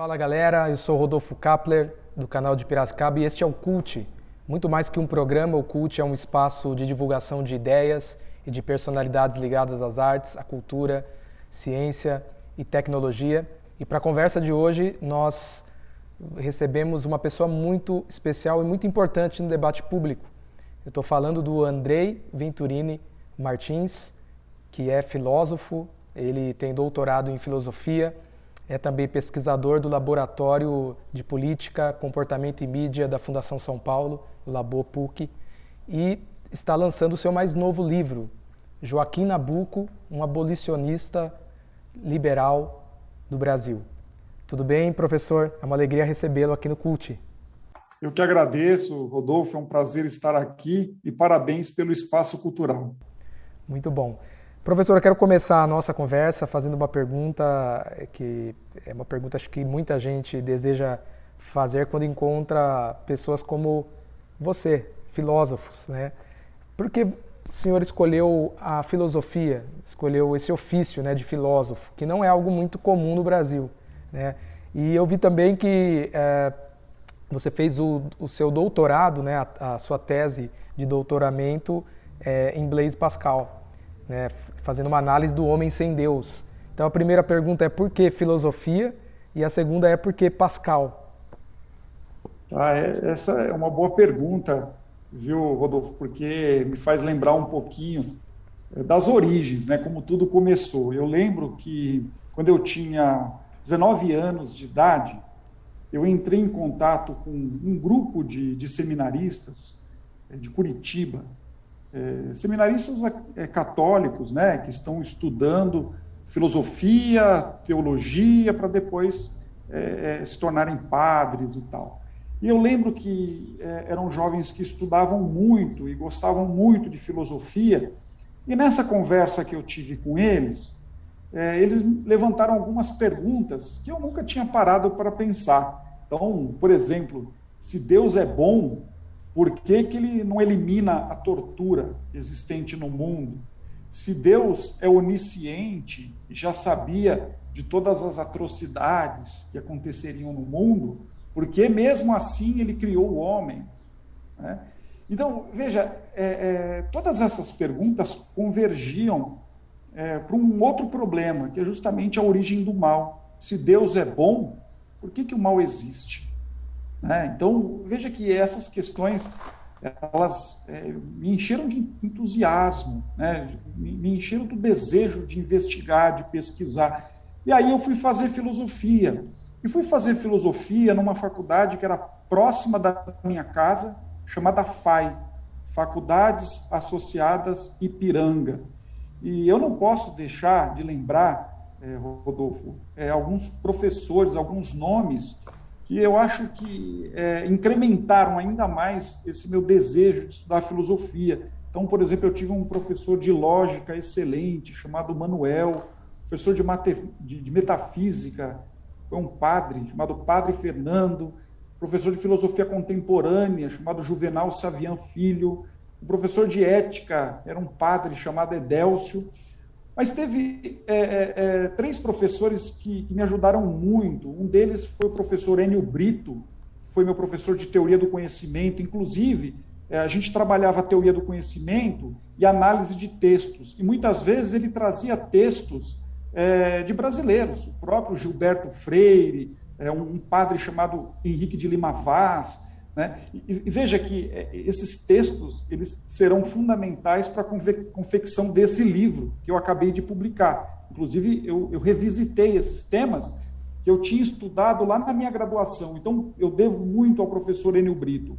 Fala galera, eu sou Rodolfo Kapler, do canal de Piracicaba, e este é o CULT. Muito mais que um programa, o CULT é um espaço de divulgação de ideias e de personalidades ligadas às artes, à cultura, ciência e tecnologia. E para a conversa de hoje, nós recebemos uma pessoa muito especial e muito importante no debate público. Eu estou falando do Andrei Venturini Martins, que é filósofo, ele tem doutorado em filosofia, é também pesquisador do Laboratório de Política, Comportamento e Mídia da Fundação São Paulo, o LabOPUC, e está lançando o seu mais novo livro, Joaquim Nabuco, um abolicionista liberal do Brasil. Tudo bem, professor? É uma alegria recebê-lo aqui no CULT. Eu que agradeço, Rodolfo, é um prazer estar aqui e parabéns pelo espaço cultural. Muito bom. Professor, eu quero começar a nossa conversa fazendo uma pergunta que é uma pergunta acho que muita gente deseja fazer quando encontra pessoas como você, filósofos, né? Por que o senhor escolheu a filosofia, escolheu esse ofício, né, de filósofo, que não é algo muito comum no Brasil, né? E eu vi também que você fez o seu doutorado, né, a sua tese de doutoramento em Blaise Pascal, né, fazendo uma análise do homem sem Deus. Então a primeira pergunta é por que filosofia e a segunda é por que Pascal? Essa é uma boa pergunta, viu, Rodolfo, porque me faz lembrar um pouquinho das origens, né, como tudo começou. Eu lembro que quando eu tinha 19 anos de idade, eu entrei em contato com um grupo de seminaristas de Curitiba, seminaristas católicos, né, que estão estudando filosofia, teologia, para depois se tornarem padres e tal. E eu lembro que eram jovens que estudavam muito e gostavam muito de filosofia, e nessa conversa que eu tive com eles, eles levantaram algumas perguntas que eu nunca tinha parado para pensar. Então, por exemplo, se Deus é bom, por que que ele não elimina a tortura existente no mundo? Se Deus é onisciente e já sabia de todas as atrocidades que aconteceriam no mundo, por que mesmo assim ele criou o homem? Né? Então, veja, todas essas perguntas convergiam para um outro problema, que é justamente a origem do mal. Se Deus é bom, por que que o mal existe? Então, veja que essas questões, elas me encheram de entusiasmo, né? Me encheram do desejo de investigar, de pesquisar. E aí eu fui fazer filosofia. E fui fazer filosofia numa faculdade que era próxima da minha casa, chamada FAI, Faculdades Associadas Ipiranga. E eu não posso deixar de lembrar, Rodolfo, alguns professores, alguns nomes que eu acho que incrementaram ainda mais esse meu desejo de estudar filosofia. Então, por exemplo, eu tive um professor de lógica excelente, chamado Manuel, professor de metafísica, foi um padre, chamado Padre Fernando, professor de filosofia contemporânea, chamado Juvenal Savian Filho, o professor de ética era um padre chamado Edélcio. Mas teve três professores que me ajudaram muito. Um deles foi o professor Enio Brito, que foi meu professor de teoria do conhecimento. Inclusive, a gente trabalhava a teoria do conhecimento e análise de textos. E muitas vezes ele trazia textos de brasileiros. O próprio Gilberto Freire, um padre chamado Henrique de Lima Vaz. Né? E veja que esses textos eles serão fundamentais para a confecção desse livro que eu acabei de publicar. Inclusive, eu revisitei esses temas que eu tinha estudado lá na minha graduação. Então, eu devo muito ao professor Enio Brito.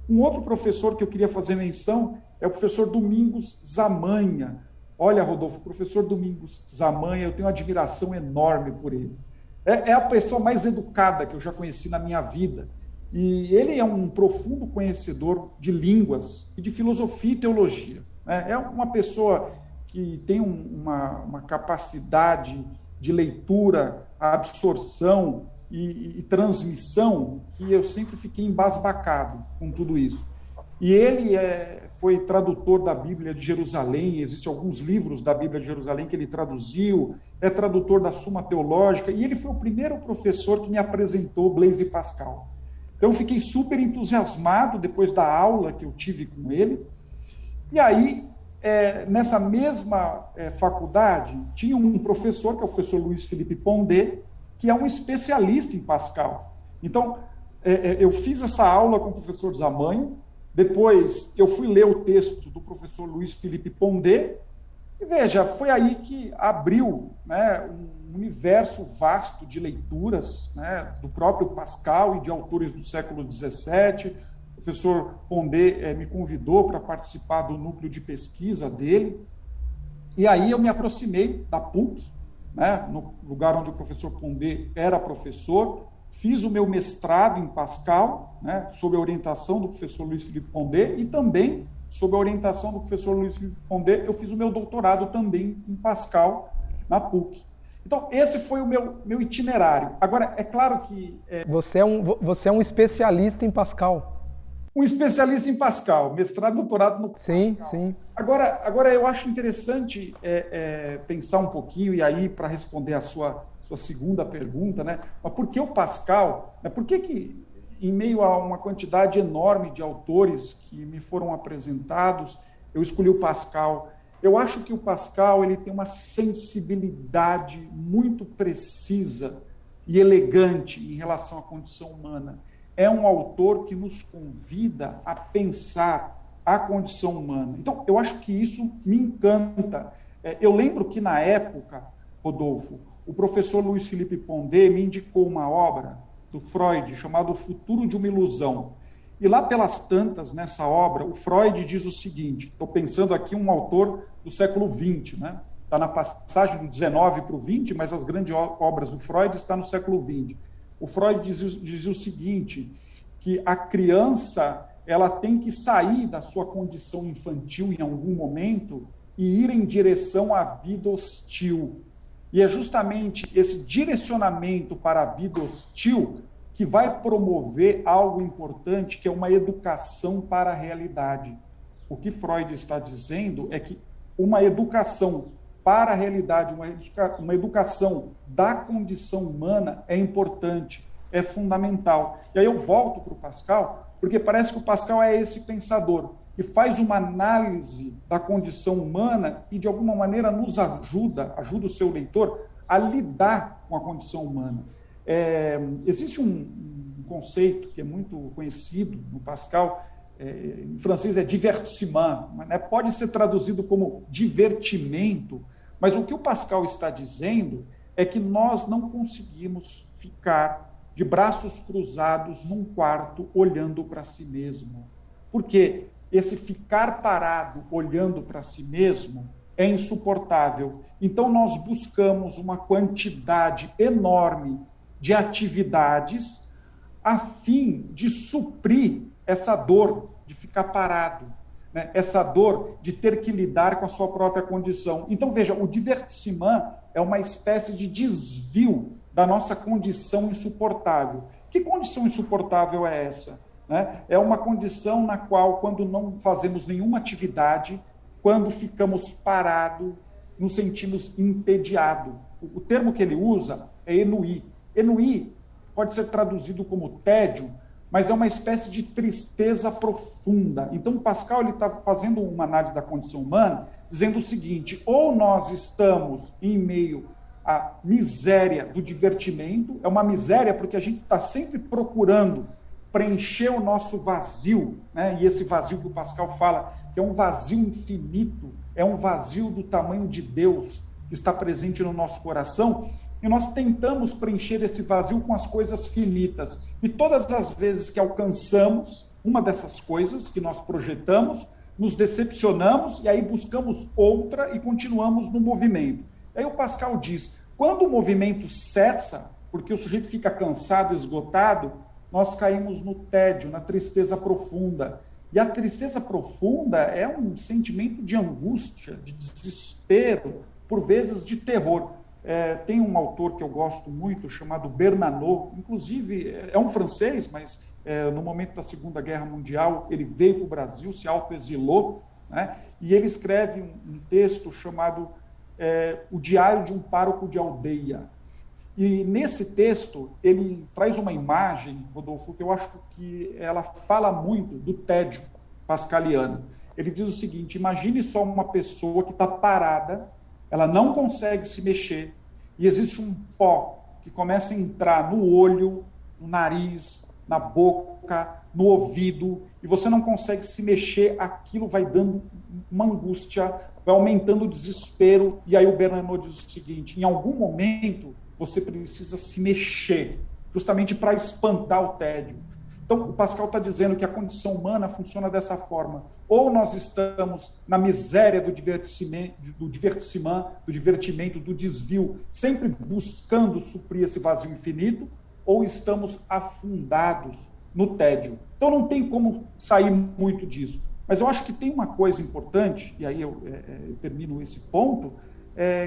Um outro professor que eu queria fazer menção é o professor Domingos Zamanha. Olha, Rodolfo, o professor Domingos Zamanha, eu tenho uma admiração enorme por ele. É a pessoa mais educada que eu já conheci na minha vida. E ele é um profundo conhecedor de línguas e de filosofia e teologia. É uma pessoa que tem uma capacidade de leitura, absorção e transmissão que eu sempre fiquei embasbacado com tudo isso. E ele foi tradutor da Bíblia de Jerusalém, existem alguns livros da Bíblia de Jerusalém que ele traduziu, é tradutor da Suma Teológica, e ele foi o primeiro professor que me apresentou Blaise Pascal. Então, eu fiquei super entusiasmado depois da aula que eu tive com ele. E aí, nessa mesma faculdade, tinha um professor, que é o professor Luiz Felipe Pondé, que é um especialista em Pascal. Então, eu fiz essa aula com o professor Zamanho, depois eu fui ler o texto do professor Luiz Felipe Pondé, e veja, foi aí que abriu, né, um universo vasto de leituras, né, do próprio Pascal e de autores do século XVII. O professor Pondé me convidou para participar do núcleo de pesquisa dele, e aí eu me aproximei da PUC, né, no lugar onde o professor Pondé era professor, fiz o meu mestrado em Pascal, né, sob a orientação do professor Luiz Felipe Pondé, e também, sob a orientação do professor Luiz Felipe Pondé, eu fiz o meu doutorado também em Pascal, na PUC. Então, esse foi o meu itinerário. Agora, é claro que... Você é um especialista em Pascal. Um especialista em Pascal, mestrado e doutorado no Pascal. Sim, sim. Agora eu acho interessante pensar um pouquinho, e aí, para responder a sua segunda pergunta, né? Mas por que o Pascal? Por que, em meio a uma quantidade enorme de autores que me foram apresentados, eu escolhi o Pascal? Eu acho que o Pascal ele tem uma sensibilidade muito precisa e elegante em relação à condição humana. É um autor que nos convida a pensar a condição humana. Então, eu acho que isso me encanta. Eu lembro que, na época, Rodolfo, o professor Luiz Felipe Pondé me indicou uma obra do Freud chamada O Futuro de uma Ilusão. E lá pelas tantas, nessa obra, o Freud diz o seguinte, estou pensando aqui um autor do século XX, né? Está na passagem do XIX para o XX, mas as grandes obras do Freud estão no século XX. O Freud diz o seguinte, que a criança ela tem que sair da sua condição infantil em algum momento e ir em direção à vida hostil. E é justamente esse direcionamento para a vida hostil que vai promover algo importante, que é uma educação para a realidade. O que Freud está dizendo é que uma educação para a realidade, uma educação da condição humana é importante, é fundamental. E aí eu volto para o Pascal, porque parece que o Pascal é esse pensador, que faz uma análise da condição humana e, de alguma maneira, nos ajuda o seu leitor a lidar com a condição humana. Existe um conceito que é muito conhecido no Pascal, em francês é divertissement, né? Pode ser traduzido como divertimento, mas o que o Pascal está dizendo é que nós não conseguimos ficar de braços cruzados num quarto olhando para si mesmo. Porque esse ficar parado olhando para si mesmo é insuportável. Então nós buscamos uma quantidade enorme de atividades a fim de suprir essa dor de ficar parado, né? Essa dor de ter que lidar com a sua própria condição. Então, veja, o divertissement é uma espécie de desvio da nossa condição insuportável. Que condição insuportável é essa? Né? É uma condição na qual, quando não fazemos nenhuma atividade, quando ficamos parados, nos sentimos entediados. O termo que ele usa é ennui. Ennui pode ser traduzido como tédio, mas é uma espécie de tristeza profunda. Então, Pascal está fazendo uma análise da condição humana, dizendo o seguinte, ou nós estamos em meio à miséria do divertimento, é uma miséria porque a gente está sempre procurando preencher o nosso vazio, né? E esse vazio que o Pascal fala, que é um vazio infinito, é um vazio do tamanho de Deus, que está presente no nosso coração, e nós tentamos preencher esse vazio com as coisas finitas. E todas as vezes que alcançamos uma dessas coisas que nós projetamos, nos decepcionamos e aí buscamos outra e continuamos no movimento. Aí o Pascal diz, quando o movimento cessa, porque o sujeito fica cansado, esgotado, nós caímos no tédio, na tristeza profunda. E a tristeza profunda é um sentimento de angústia, de desespero, por vezes de terror. Tem um autor que eu gosto muito, chamado Bernanos, inclusive é um francês, mas no momento da Segunda Guerra Mundial ele veio para o Brasil, se autoexilou, né? E ele escreve um texto chamado O Diário de um Pároco de Aldeia. E nesse texto ele traz uma imagem, Rodolfo, que eu acho que ela fala muito do tédio pascaliano. Ele diz o seguinte: imagine só uma pessoa que está parada, ela não consegue se mexer, e existe um pó que começa a entrar no olho, no nariz, na boca, no ouvido, e você não consegue se mexer, aquilo vai dando uma angústia, vai aumentando o desespero, e aí o Bernanos diz o seguinte: em algum momento você precisa se mexer, justamente para espantar o tédio. Então, o Pascal está dizendo que a condição humana funciona dessa forma. Ou nós estamos na miséria do divertimento, do desvio, sempre buscando suprir esse vazio infinito, ou estamos afundados no tédio. Então, não tem como sair muito disso. Mas eu acho que tem uma coisa importante, e aí eu termino esse ponto,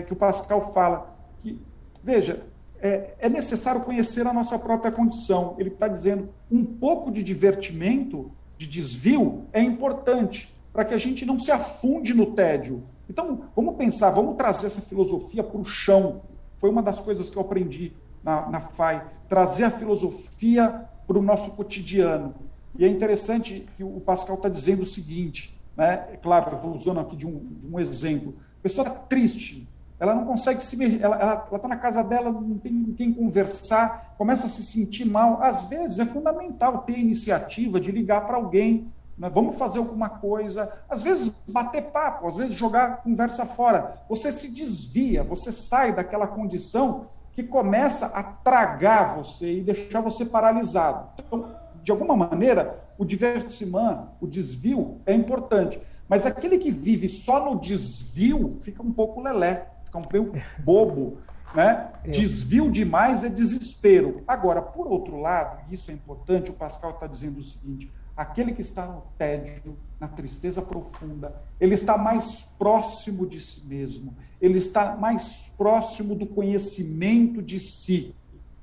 que o Pascal fala que, veja, é necessário conhecer a nossa própria condição. Ele está dizendo um pouco de divertimento, de desvio, é importante para que a gente não se afunde no tédio. Então, vamos pensar, vamos trazer essa filosofia para o chão. Foi uma das coisas que eu aprendi na FAI, trazer a filosofia para o nosso cotidiano. E é interessante que o Pascal está dizendo o seguinte, né? É claro, eu estou usando aqui de um exemplo. A pessoa está triste, ela não consegue se mexer, ela está na casa dela, não tem com quem conversar, começa a se sentir mal. Às vezes é fundamental ter a iniciativa de ligar para alguém, né? Vamos fazer alguma coisa, às vezes bater papo, às vezes jogar conversa fora. Você se desvia, você sai daquela condição que começa a tragar você e deixar você paralisado. Então, de alguma maneira, o divertissement, o desvio é importante, mas aquele que vive só no desvio fica um pouco lelé, fica um pouco bobo, né? Desvio demais é desespero. Agora, por outro lado, e isso é importante, o Pascal está dizendo o seguinte: aquele que está no tédio, na tristeza profunda, ele está mais próximo de si mesmo, ele está mais próximo do conhecimento de si.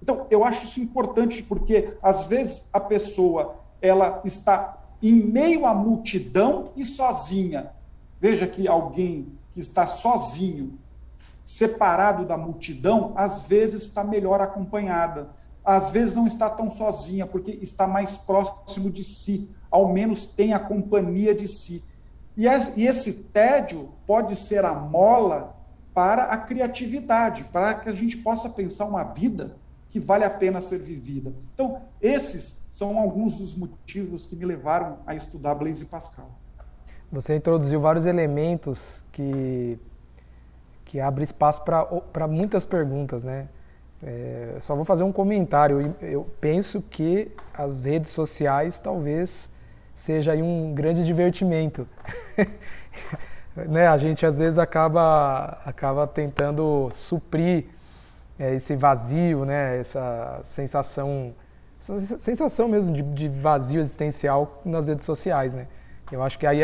Então, eu acho isso importante porque, às vezes, a pessoa ela está em meio à multidão e sozinha. Veja que alguém que está sozinho, separado da multidão, às vezes está melhor acompanhada, às vezes não está tão sozinha, porque está mais próximo de si, ao menos tem a companhia de si. E esse tédio pode ser a mola para a criatividade, para que a gente possa pensar uma vida que vale a pena ser vivida. Então, esses são alguns dos motivos que me levaram a estudar Blaise Pascal. Você introduziu vários elementos que abrem espaço para muitas perguntas, né? Só vou fazer um comentário. Eu penso que as redes sociais talvez seja aí um grande divertimento. Né? A gente às vezes acaba tentando suprir esse vazio, né? Essa sensação mesmo de vazio existencial nas redes sociais, né? Eu acho que aí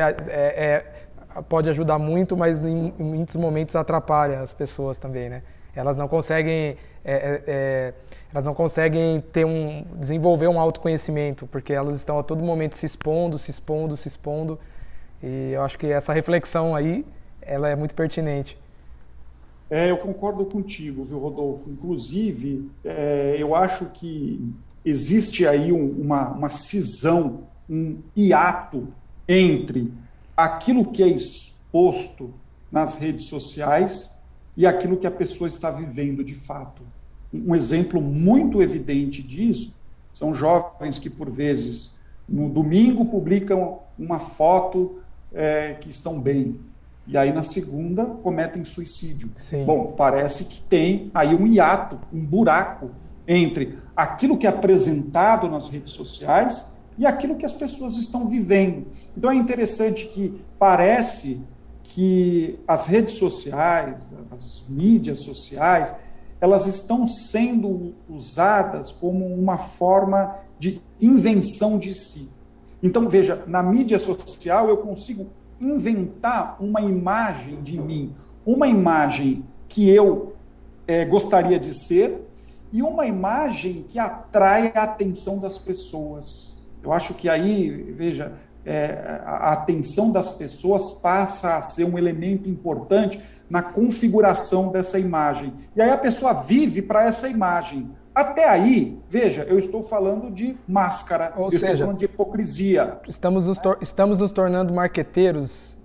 pode ajudar muito, mas em muitos momentos atrapalha as pessoas também, né? Elas não conseguem desenvolver um autoconhecimento, porque elas estão a todo momento se expondo. E eu acho que essa reflexão aí, ela é muito pertinente. Eu concordo contigo, viu, Rodolfo? Inclusive, eu acho que existe aí uma cisão, um hiato entre aquilo que é exposto nas redes sociais e aquilo que a pessoa está vivendo de fato. Um exemplo muito evidente disso são jovens que, por vezes, no domingo publicam uma foto que estão bem, e aí na segunda cometem suicídio. Sim. Bom, parece que tem aí um hiato, um buraco entre aquilo que é apresentado nas redes sociais e aquilo que as pessoas estão vivendo. Então é interessante que parece que as redes sociais, as mídias sociais, elas estão sendo usadas como uma forma de invenção de si. Então, veja, na mídia social eu consigo inventar uma imagem de mim, uma imagem que eu gostaria de ser e uma imagem que atrai a atenção das pessoas. Eu acho que aí, veja, a atenção das pessoas passa a ser um elemento importante na configuração dessa imagem. E aí a pessoa vive para essa imagem. Até aí, veja, eu estou falando de máscara, estou falando de hipocrisia. Estamos nos tornando marqueteiros.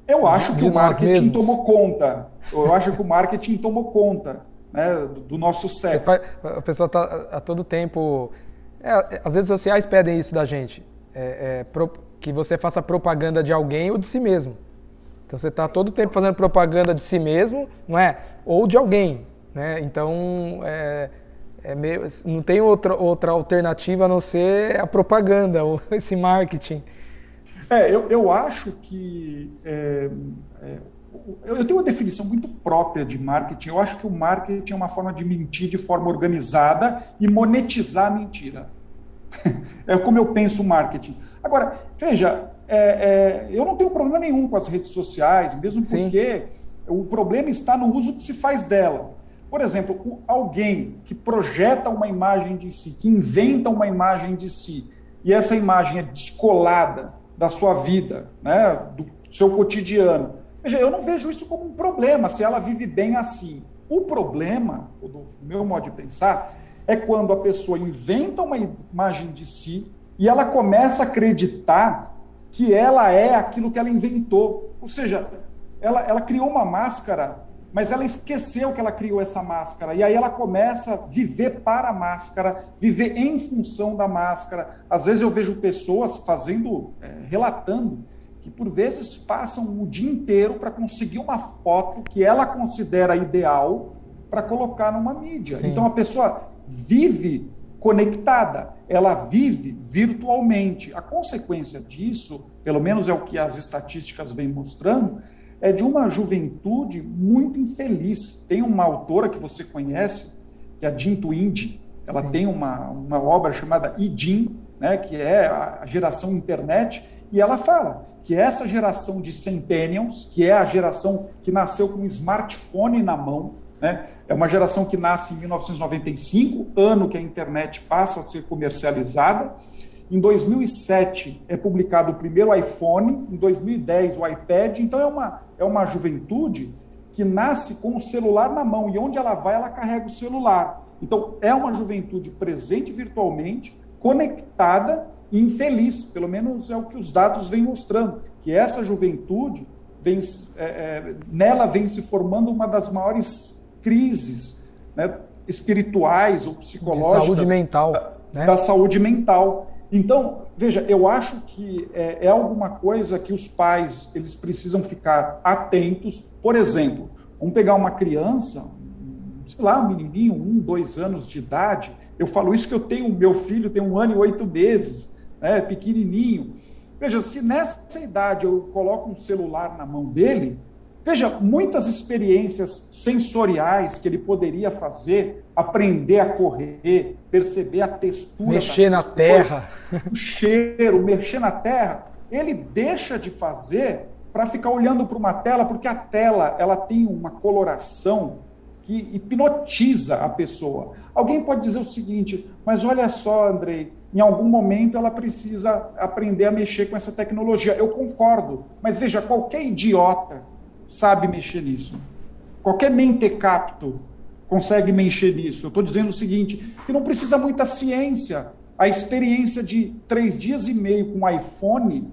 Eu acho que o marketing tomou conta. Eu acho que o marketing tomou conta, né, do nosso século. A pessoa está a todo tempo... as redes sociais pedem isso da gente. Que você faça propaganda de alguém ou de si mesmo. Então você está todo tempo fazendo propaganda de si mesmo, não é? Ou de alguém, né? Então não tem outra alternativa a não ser a propaganda, ou esse marketing. Eu acho que eu tenho uma definição muito própria de marketing. Eu acho que o marketing é uma forma de mentir de forma organizada e monetizar a mentira. É como eu penso o marketing. Agora, veja, eu não tenho problema nenhum com as redes sociais, mesmo porque o problema está no uso que se faz dela. Por exemplo, alguém que projeta uma imagem de si, que inventa uma imagem de si, e essa imagem é descolada da sua vida, né, do seu cotidiano. Veja, eu não vejo isso como um problema, se ela vive bem assim. O problema, do meu modo de pensar, é quando a pessoa inventa uma imagem de si e ela começa a acreditar que ela é aquilo que ela inventou. Ou seja, ela criou uma máscara, mas ela esqueceu que ela criou essa máscara. E aí ela começa a viver para a máscara, viver em função da máscara. Às vezes eu vejo pessoas relatando que por vezes passam o dia inteiro para conseguir uma foto que ela considera ideal para colocar numa mídia. Sim. Então a pessoa vive conectada, ela vive virtualmente. A consequência disso, pelo menos é o que as estatísticas vêm mostrando, é de uma juventude muito infeliz. Tem uma autora que você conhece, que é a Jean Twenge. Ela Sim. tem uma obra chamada E-Jean, né, que é a geração internet, e ela fala que essa geração de centennials, que é a geração que nasceu com um smartphone na mão, né, é uma geração que nasce em 1995, ano que a internet passa a ser comercializada. Em 2007 é publicado o primeiro iPhone, em 2010 o iPad. Então é uma juventude que nasce com o celular na mão e onde ela vai, ela carrega o celular. Então é uma juventude presente virtualmente, conectada e infeliz, pelo menos é o que os dados vêm mostrando, que essa juventude, nela vem se formando uma das maiores crises, né, espirituais ou psicológicas. De saúde mental. Da saúde mental. Então, veja, eu acho que é alguma coisa que os pais eles precisam ficar atentos. Por exemplo, vamos pegar uma criança, sei lá, um menininho, 1, 2 anos de idade. Eu falo isso que eu tenho, meu filho tem 1 ano e 8 meses, né, pequenininho. Veja, se nessa idade eu coloco um celular na mão dele, veja, muitas experiências sensoriais que ele poderia fazer, aprender a correr, perceber a textura, mexer na terra, o cheiro, mexer na terra, ele deixa de fazer para ficar olhando para uma tela, porque a tela ela tem uma coloração que hipnotiza a pessoa. Alguém pode dizer o seguinte, mas olha só, Andrei, em algum momento ela precisa aprender a mexer com essa tecnologia. Eu concordo, mas veja, qualquer idiota sabe mexer nisso. Qualquer mentecapto consegue mexer nisso. Eu estou dizendo o seguinte, que não precisa muita ciência. A experiência de 3 dias e meio com o iPhone,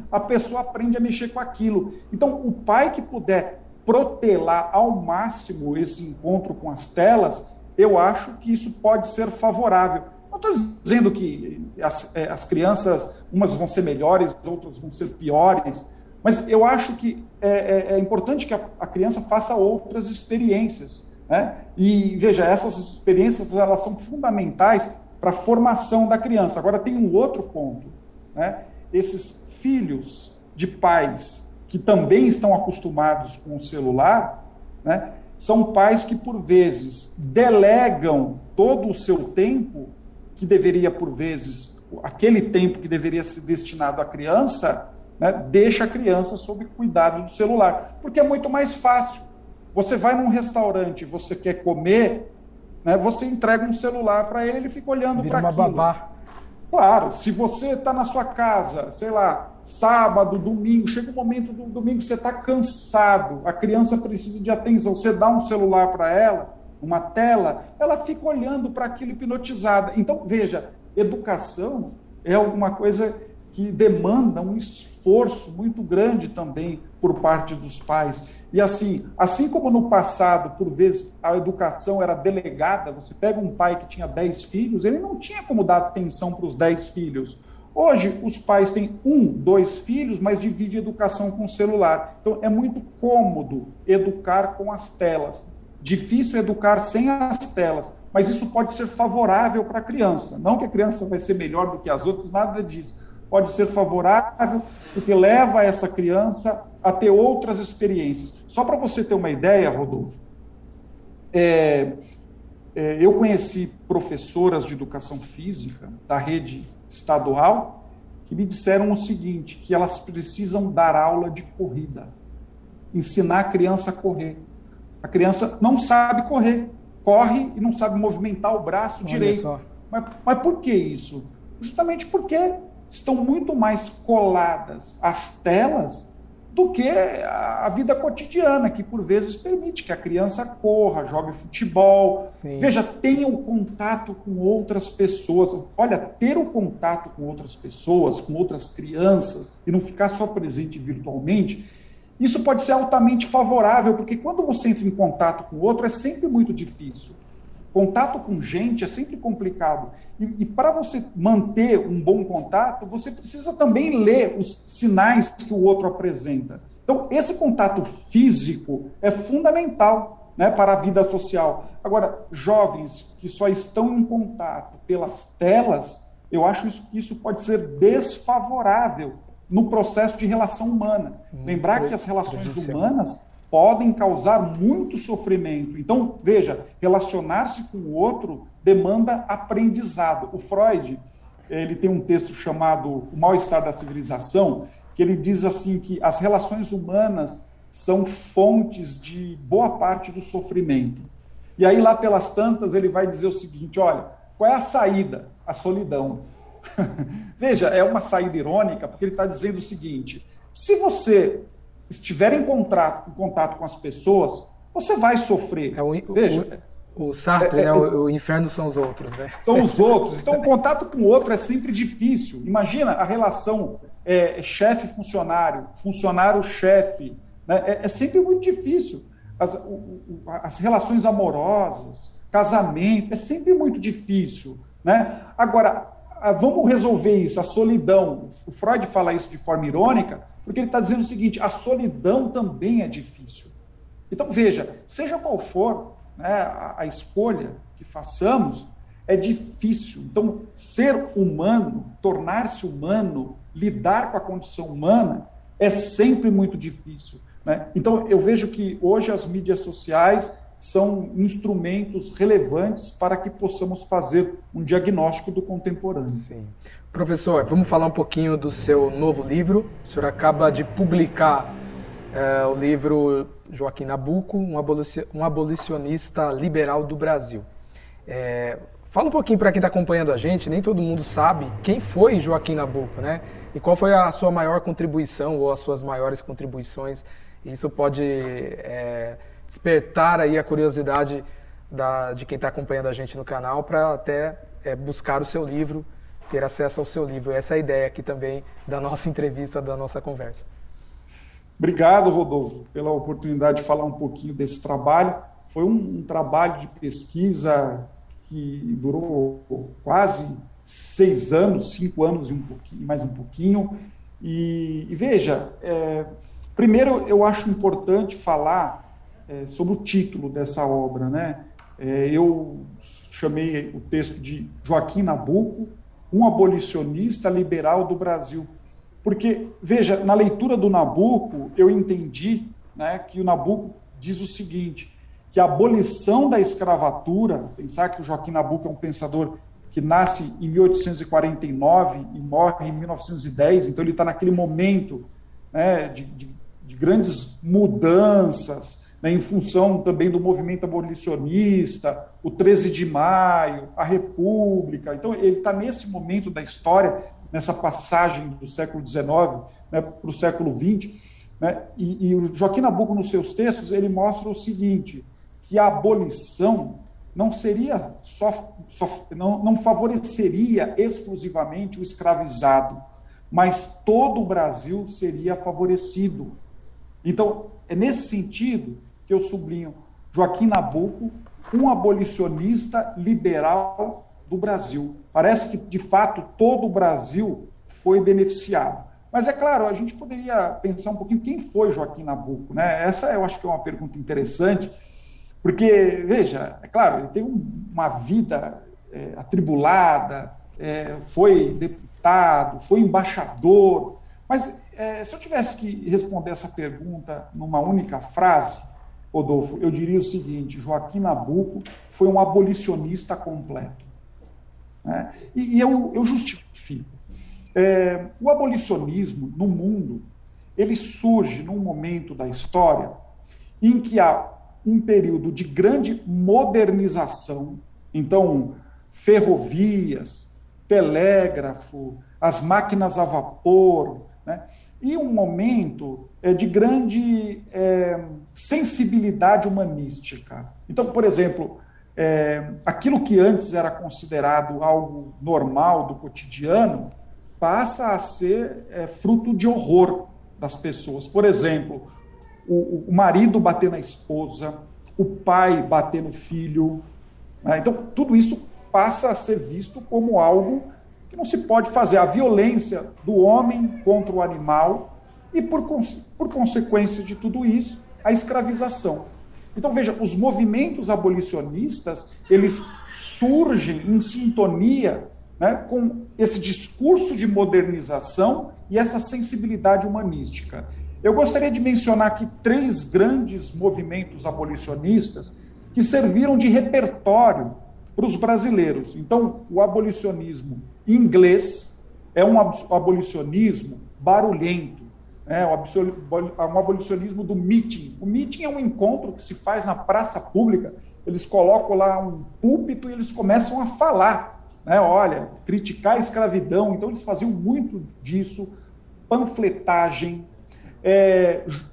a pessoa aprende a mexer com aquilo. Então, o pai que puder protelar ao máximo esse encontro com as telas, eu acho que isso pode ser favorável. Não estou dizendo que as crianças, umas vão ser melhores, outras vão ser piores, mas eu acho que é importante que a criança faça outras experiências, né? E, veja, essas experiências elas são fundamentais para a formação da criança. Agora, tem um outro ponto, né? Esses filhos de pais que também estão acostumados com o celular, né? São pais que, por vezes, delegam todo o seu tempo, que deveria, por vezes, aquele tempo que deveria ser destinado à criança, né, deixa a criança sob cuidado do celular, porque é muito mais fácil. Você vai num restaurante, você quer comer, né, você entrega um celular para ele, ele fica olhando para aquilo. Vira uma babá. Claro, se você está na sua casa, sei lá, sábado, domingo, chega o momento do domingo que você está cansado, a criança precisa de atenção, você dá um celular para ela, uma tela, ela fica olhando para aquilo hipnotizada. Então, veja, educação é alguma coisa que demanda um esforço muito grande também por parte dos pais. E assim como no passado, por vezes, a educação era delegada, você pega um pai que tinha 10 filhos, ele não tinha como dar atenção para os 10 filhos. Hoje, os pais têm 1, 2 filhos, mas dividem a educação com o celular. Então, é muito cômodo educar com as telas. Difícil educar sem as telas, mas isso pode ser favorável para a criança. Não que a criança vai ser melhor do que as outras, nada disso. Pode ser favorável, porque leva essa criança a ter outras experiências. Só para você ter uma ideia, Rodolfo, eu conheci professoras de educação física da rede estadual que me disseram o seguinte, que elas precisam dar aula de corrida, ensinar a criança a correr. A criança não sabe correr, corre e não sabe movimentar o braço direito. Mas por que isso? Justamente porque estão muito mais coladas às telas do que a vida cotidiana, que por vezes permite que a criança corra, jogue futebol. Sim. Veja, tenha o contato com outras pessoas. Olha, ter o contato com outras pessoas, com outras crianças, e não ficar só presente virtualmente, isso pode ser altamente favorável, porque quando você entra em contato com o outro, é sempre muito difícil. Contato com gente é sempre complicado. E para você manter um bom contato, você precisa também ler os sinais que o outro apresenta. Então, esse contato físico é fundamental, né, para a vida social. Agora, jovens que só estão em contato pelas telas, eu acho que isso pode ser desfavorável no processo de relação humana. Lembrar que as relações humanas podem causar muito sofrimento. Então, veja, relacionar-se com o outro demanda aprendizado. O Freud, ele tem um texto chamado O Mal-Estar da Civilização, que ele diz assim que as relações humanas são fontes de boa parte do sofrimento. E aí, lá pelas tantas, ele vai dizer o seguinte, olha, qual é a saída? A solidão. Veja, é uma saída irônica, porque ele está dizendo o seguinte, se você estiver em contato com as pessoas, você vai sofrer. Veja, o Sartre, né? O inferno são os outros, né? São os outros. Então, o contato com o outro é sempre difícil. Imagina a relação chefe-funcionário, funcionário-chefe. Né? É sempre muito difícil. As relações amorosas, casamento, é sempre muito difícil. Né? Agora, vamos resolver isso, a solidão. O Freud fala isso de forma irônica, porque ele está dizendo o seguinte, a solidão também é difícil. Então, veja, seja qual for, né, a escolha que façamos, é difícil. Então, ser humano, tornar-se humano, lidar com a condição humana, é sempre muito difícil. Né? Então, eu vejo que hoje as mídias sociais são instrumentos relevantes para que possamos fazer um diagnóstico do contemporâneo. Sim. Professor, vamos falar um pouquinho do seu novo livro. O senhor acaba de publicar o livro Joaquim Nabuco, um abolicionista liberal do Brasil. Fala um pouquinho para quem está acompanhando a gente, nem todo mundo sabe quem foi Joaquim Nabuco, né? E qual foi a sua maior contribuição ou as suas maiores contribuições. Isso pode despertar aí a curiosidade de quem está acompanhando a gente no canal para até buscar o seu livro, ter acesso ao seu livro. Essa é a ideia aqui também da nossa entrevista, da nossa conversa. Obrigado, Rodolfo, pela oportunidade de falar um pouquinho desse trabalho. Foi um trabalho de pesquisa que durou quase 6 anos, 5 anos e mais um pouquinho. E veja, primeiro eu acho importante falar sobre o título dessa obra, né? Eu chamei o texto de Joaquim Nabuco, um abolicionista liberal do Brasil. Porque, veja, na leitura do Nabuco, eu entendi, né, que o Nabuco diz o seguinte, que a abolição da escravatura, pensar que o Joaquim Nabuco é um pensador que nasce em 1849 e morre em 1910, então ele está naquele momento, né, de grandes mudanças, né, em função também do movimento abolicionista, o 13 de maio, a República. Então, ele está nesse momento da história, nessa passagem do século XIX, né, para o século XX, né, e o Joaquim Nabuco, nos seus textos, ele mostra o seguinte, que a abolição não seria não favoreceria exclusivamente o escravizado, mas todo o Brasil seria favorecido. Então, é nesse sentido que eu sublinho Joaquim Nabuco, um abolicionista liberal do Brasil. Parece que, de fato, todo o Brasil foi beneficiado. Mas, é claro, a gente poderia pensar um pouquinho quem foi Joaquim Nabuco, né? Essa eu acho que é uma pergunta interessante, porque, veja, é claro, ele tem uma vida atribulada, foi deputado, foi embaixador, mas se eu tivesse que responder essa pergunta numa única frase, Rodolfo, eu diria o seguinte: Joaquim Nabuco foi um abolicionista completo. Né? E eu justifico. O abolicionismo no mundo, ele surge num momento da história em que há um período de grande modernização, então, ferrovias, telégrafo, as máquinas a vapor, né? E um momento de grande sensibilidade humanística. Então, por exemplo, aquilo que antes era considerado algo normal do cotidiano passa a ser fruto de horror das pessoas. Por exemplo, o marido bater na esposa, o pai bater no filho, né? Então, tudo isso passa a ser visto como algo que não se pode fazer. A violência do homem contra o animal e, por consequência de tudo isso, a escravização. Então, veja, os movimentos abolicionistas, eles surgem em sintonia, né, com esse discurso de modernização e essa sensibilidade humanística. Eu gostaria de mencionar aqui 3 grandes movimentos abolicionistas que serviram de repertório para os brasileiros. Então, o abolicionismo inglês é um abolicionismo barulhento, né? Um abolicionismo do meeting. O meeting é um encontro que se faz na praça pública, eles colocam lá um púlpito e eles começam a falar, né? Olha, criticar a escravidão. Então, eles faziam muito disso, panfletagem,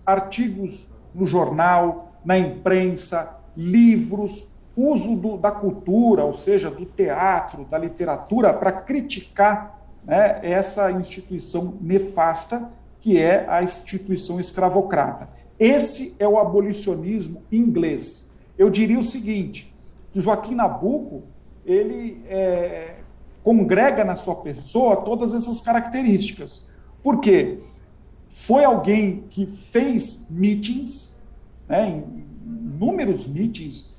artigos no jornal, na imprensa, livros, uso da cultura, ou seja, do teatro, da literatura, para criticar, né, essa instituição nefasta que é a instituição escravocrata. Esse é o abolicionismo inglês. Eu diria o seguinte, que Joaquim Nabuco, ele congrega na sua pessoa todas essas características. Por quê? Foi alguém que fez meetings, né, inúmeros meetings,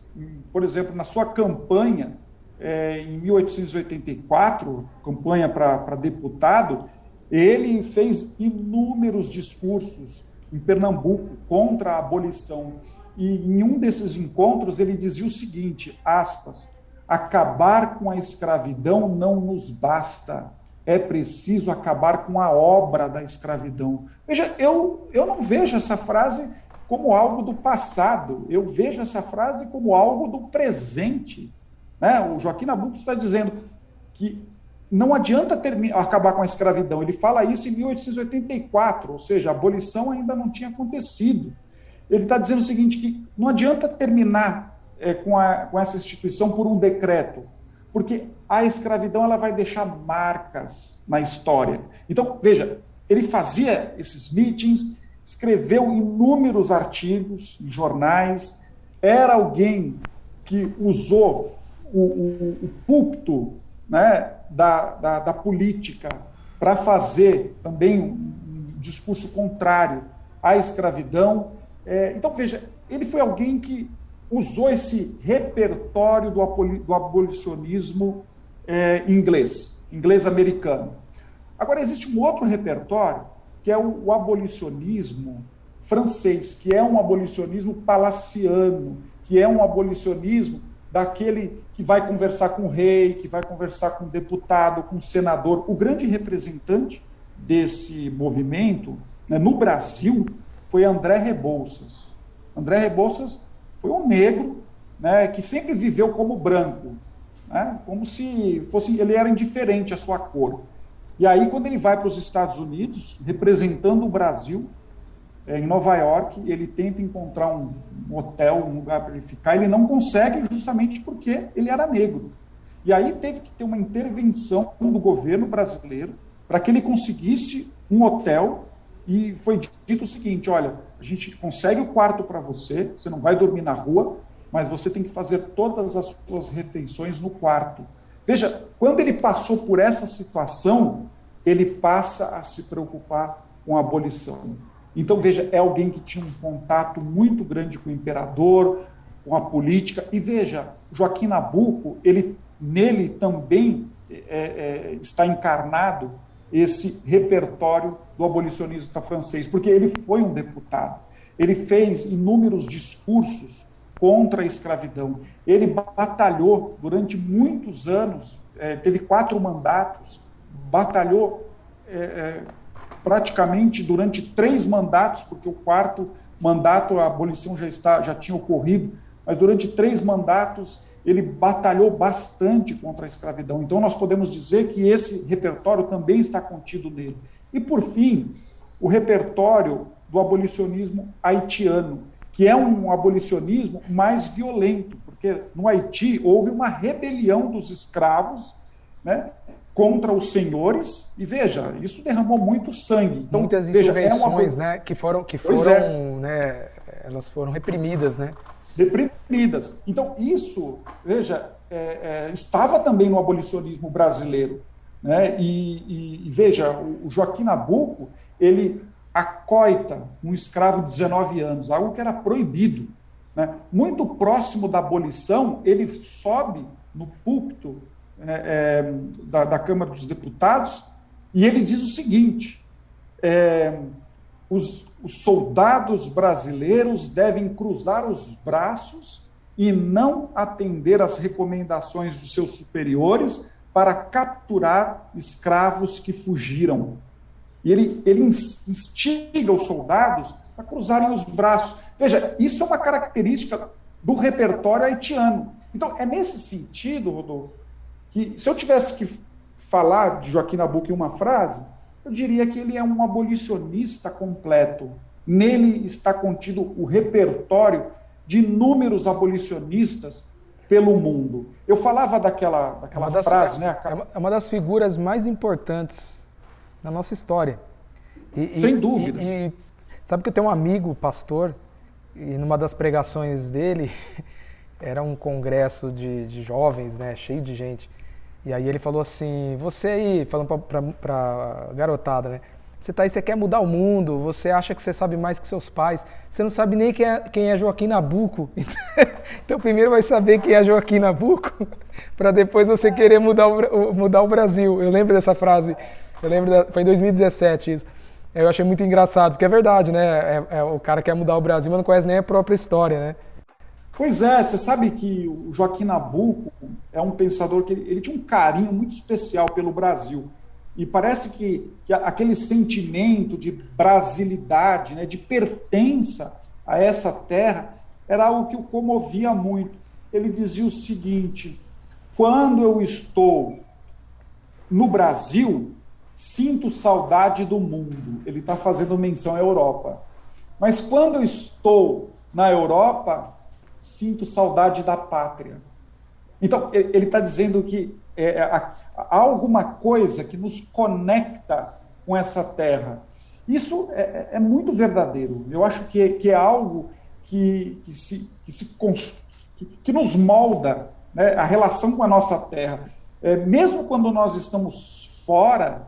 por exemplo, na sua campanha, em 1884, campanha para deputado, ele fez inúmeros discursos em Pernambuco contra a abolição. E em um desses encontros ele dizia o seguinte, aspas, acabar com a escravidão não nos basta, é preciso acabar com a obra da escravidão. Veja, eu não vejo essa frase como algo do passado, eu vejo essa frase como algo do presente. Né? O Joaquim Nabuco está dizendo que não adianta acabar com a escravidão, ele fala isso em 1884, ou seja, a abolição ainda não tinha acontecido. Ele está dizendo o seguinte, que não adianta terminar com essa instituição por um decreto, porque a escravidão ela vai deixar marcas na história. Então, veja, ele fazia esses meetings, escreveu inúmeros artigos em jornais, era alguém que usou o púlpito, né, da política para fazer também um discurso contrário à escravidão. Então, veja, ele foi alguém que usou esse repertório do abolicionismo inglês-americano. Agora, existe um outro repertório, que é o abolicionismo francês, que é um abolicionismo palaciano, que é um abolicionismo daquele que vai conversar com o rei, que vai conversar com o deputado, com o senador. O grande representante desse movimento, né, no Brasil, foi André Rebouças. André Rebouças foi um negro, né, que sempre viveu como branco, né, como se fosse, ele era indiferente à sua cor. E aí, quando ele vai para os Estados Unidos, representando o Brasil, em Nova York, ele tenta encontrar um hotel, um lugar para ele ficar, ele não consegue justamente porque ele era negro. E aí teve que ter uma intervenção do governo brasileiro para que ele conseguisse um hotel, e foi dito o seguinte: olha, a gente consegue o quarto para você, você não vai dormir na rua, mas você tem que fazer todas as suas refeições no quarto. Veja, quando ele passou por essa situação, ele passa a se preocupar com a abolição. Então, veja, é alguém que tinha um contato muito grande com o imperador, com a política. E veja, Joaquim Nabuco, nele também está encarnado esse repertório do abolicionista francês, porque ele foi um deputado. Ele fez inúmeros discursos contra a escravidão. Ele batalhou durante muitos anos, teve 4 mandatos, batalhou praticamente durante 3 mandatos, porque o 4º mandato a abolição já tinha ocorrido, mas durante 3 mandatos ele batalhou bastante contra a escravidão. Então nós podemos dizer que esse repertório também está contido nele. E por fim, o repertório do abolicionismo haitiano, que é um abolicionismo mais violento, porque no Haiti houve uma rebelião dos escravos, né, contra os senhores, e veja, isso derramou muito sangue. Então, muitas insurreições, né, que foram né, elas foram reprimidas, né? Reprimidas. Então, isso, veja, estava também no abolicionismo brasileiro, né? E veja, o Joaquim Nabuco, ele acoita um escravo de 19 anos, algo que era proibido, né? Muito próximo da abolição, ele sobe no púlpito da Câmara dos Deputados, e ele diz o seguinte: os soldados brasileiros devem cruzar os braços e não atender às recomendações dos seus superiores para capturar escravos que fugiram. E ele instiga os soldados a cruzarem os braços. Veja, isso é uma característica do repertório haitiano. Então, é nesse sentido, Rodolfo, que se eu tivesse que falar de Joaquim Nabuco em uma frase, eu diria que ele é um abolicionista completo. Nele está contido o repertório de inúmeros abolicionistas pelo mundo. Eu falava daquela frase, né? É uma das figuras mais importantes da nossa história. Sem dúvida. E sabe que eu tenho um amigo, pastor, e numa das pregações dele, era um congresso de jovens, né, cheio de gente. E aí ele falou assim: você aí, falando pra garotada, né? Você tá aí, você quer mudar o mundo, você acha que você sabe mais que seus pais, você não sabe nem quem é Joaquim Nabuco. Então primeiro vai saber quem é Joaquim Nabuco, para depois você querer mudar o Brasil. Eu lembro dessa frase, foi em 2017 isso. Eu achei muito engraçado, porque é verdade, né? O cara quer mudar o Brasil, mas não conhece nem a própria história, né? Pois é, você sabe que o Joaquim Nabuco é um pensador que ele tinha um carinho muito especial pelo Brasil. E parece que aquele sentimento de brasilidade, né, de pertença a essa terra, era algo que o comovia muito. Ele dizia o seguinte: quando eu estou no Brasil, sinto saudade do mundo. Ele está fazendo menção à Europa. Mas quando eu estou na Europa, sinto saudade da pátria. Então, ele está dizendo que há alguma coisa que nos conecta com essa terra. Isso é muito verdadeiro. Eu acho que é algo que nos molda, né, a relação com a nossa terra. Mesmo quando nós estamos fora,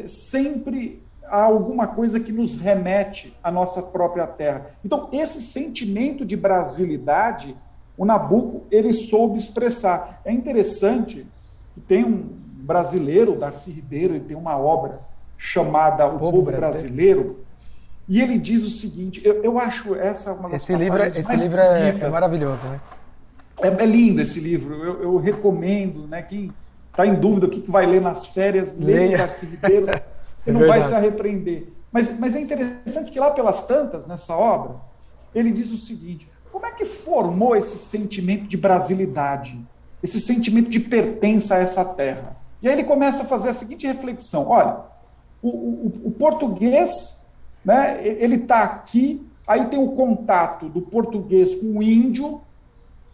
sempre há alguma coisa que nos remete à nossa própria terra. Então, esse sentimento de brasilidade, o Nabuco, ele soube expressar. É interessante que tem um brasileiro, Darcy Ribeiro, ele tem uma obra chamada O Povo Brasileiro, e ele diz o seguinte, eu acho essa uma das passagens esse livro é maravilhoso, né? É lindo esse livro, eu recomendo, né? Quem está em dúvida o que vai ler nas férias, leia o Darcy Ribeiro, e não vai se arrepender. Mas é interessante que lá pelas tantas, nessa obra, ele diz o seguinte: como é que formou esse sentimento de brasilidade, esse sentimento de pertença a essa terra? E aí ele começa a fazer a seguinte reflexão: olha, o português, né, ele está aqui, aí tem o contato do português com o índio,